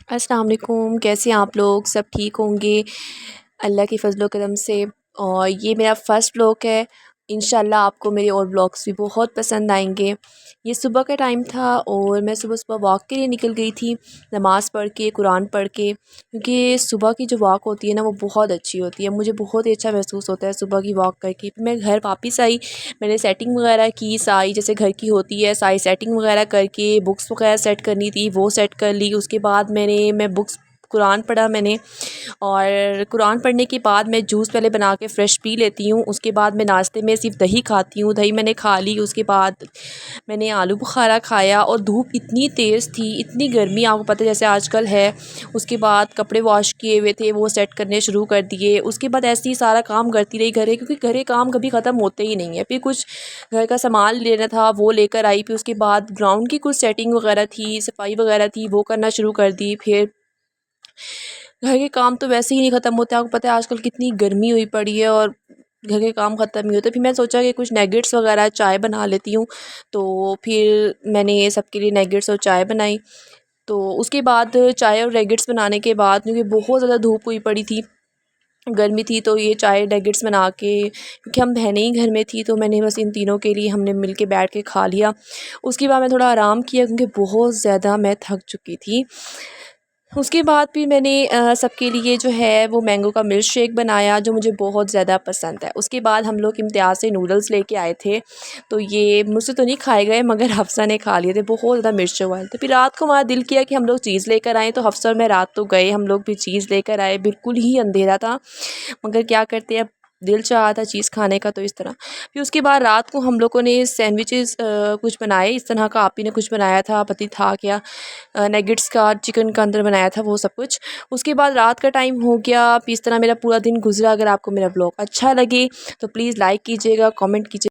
अस्सलाम वालेकुम, कैसे हैं आप लोग? सब ठीक होंगे अल्लाह के फ़ज़ल व करम से। और ये मेरा फ़र्स्ट व्लॉग है। इंशाल्लाह आपको मेरे और व्लॉग्स भी बहुत पसंद आएंगे। ये सुबह का टाइम था और मैं सुबह वॉक के लिए निकल गई थी, नमाज़ पढ़ के, कुरान पढ़ के, क्योंकि सुबह की जो वॉक होती है ना वो बहुत अच्छी होती है। मुझे बहुत ही अच्छा महसूस होता है सुबह की वॉक करके। फिर मैं घर वापस आई, मैंने सेटिंग वगैरह की सारी, जैसे घर की होती है सारी सेटिंग वगैरह करके, बुक्स वगैरह सेट करनी थी वो सेट कर ली। उसके बाद मैं बुक्स कुरान पढ़ा मैंने, और कुरान पढ़ने के बाद मैं जूस पहले बना के फ़्रेश पी लेती हूँ। उसके बाद मैं नाश्ते में सिर्फ दही खाती हूँ, दही मैंने खा ली। उसके बाद मैंने आलू बुखारा खाया, और धूप इतनी तेज़ थी, इतनी गर्मी आपको पता है जैसे आजकल है। उसके बाद कपड़े वॉश किए हुए थे वो सेट करने शुरू कर दिए। उसके बाद ऐसे ही सारा काम करती रही घर के, क्योंकि घर के काम कभी ख़त्म होते ही नहीं है। फिर कुछ घर का सामान लेना था वो लेकर आई। फिर उसके बाद ग्राउंड की कुछ सेटिंग वगैरह थी, सफाई वगैरह थी, वो करना शुरू कर दी। फिर घर के काम तो वैसे ही नहीं ख़त्म होते, आपको पता है आजकल कितनी गर्मी हुई पड़ी है और घर के काम ख़त्म नहीं होते। फिर मैं सोचा कि कुछ नैगेट्स वगैरह चाय बना लेती हूँ, तो फिर मैंने सबके लिए नैगेट्स और चाय बनाई। तो उसके बाद चाय और नैगेट्स बनाने के बाद, क्योंकि बहुत ज़्यादा धूप हुई पड़ी थी, गर्मी थी, तो ये चाय नैगेट्स बना के, क्योंकि हम बहनें ही घर में थी, तो मैंने बस इन तीनों के लिए हमने मिल के बैठ के खा लिया। उसके बाद मैं थोड़ा आराम किया, क्योंकि बहुत ज़्यादा मैं थक चुकी थी। उसके बाद फिर मैंने सबके लिए जो है वो मैंगो का मिल्क शेक बनाया, जो मुझे बहुत ज़्यादा पसंद है। उसके बाद हम लोग इम्तियाज़ से नूडल्स लेके आए थे, तो ये मुझसे तो नहीं खाए गए, मगर हफ्सा ने खा लिए थे, बहुत ज़्यादा मिर्च वाले थे। फिर रात को हमारा दिल किया कि हम लोग चीज़ लेकर आएँ, तो हफ्सा और मैं रात तो गए, हम लोग भी चीज़ लेकर आए। बिल्कुल ही अंधेरा था, मगर क्या करते हैं, अब दिल चाहा था चीज़ खाने का, तो इस तरह। फिर उसके बाद रात को हम लोगों ने सैंडविचेस कुछ बनाए इस तरह का। आप ही ने कुछ बनाया था, पता था क्या, नगेट्स का, चिकन का अंदर बनाया था वो सब कुछ। उसके बाद रात का टाइम हो गया, फिर इस तरह मेरा पूरा दिन गुजरा। अगर आपको मेरा ब्लॉग अच्छा लगे तो प्लीज़ लाइक कीजिएगा, कमेंट कीजिए।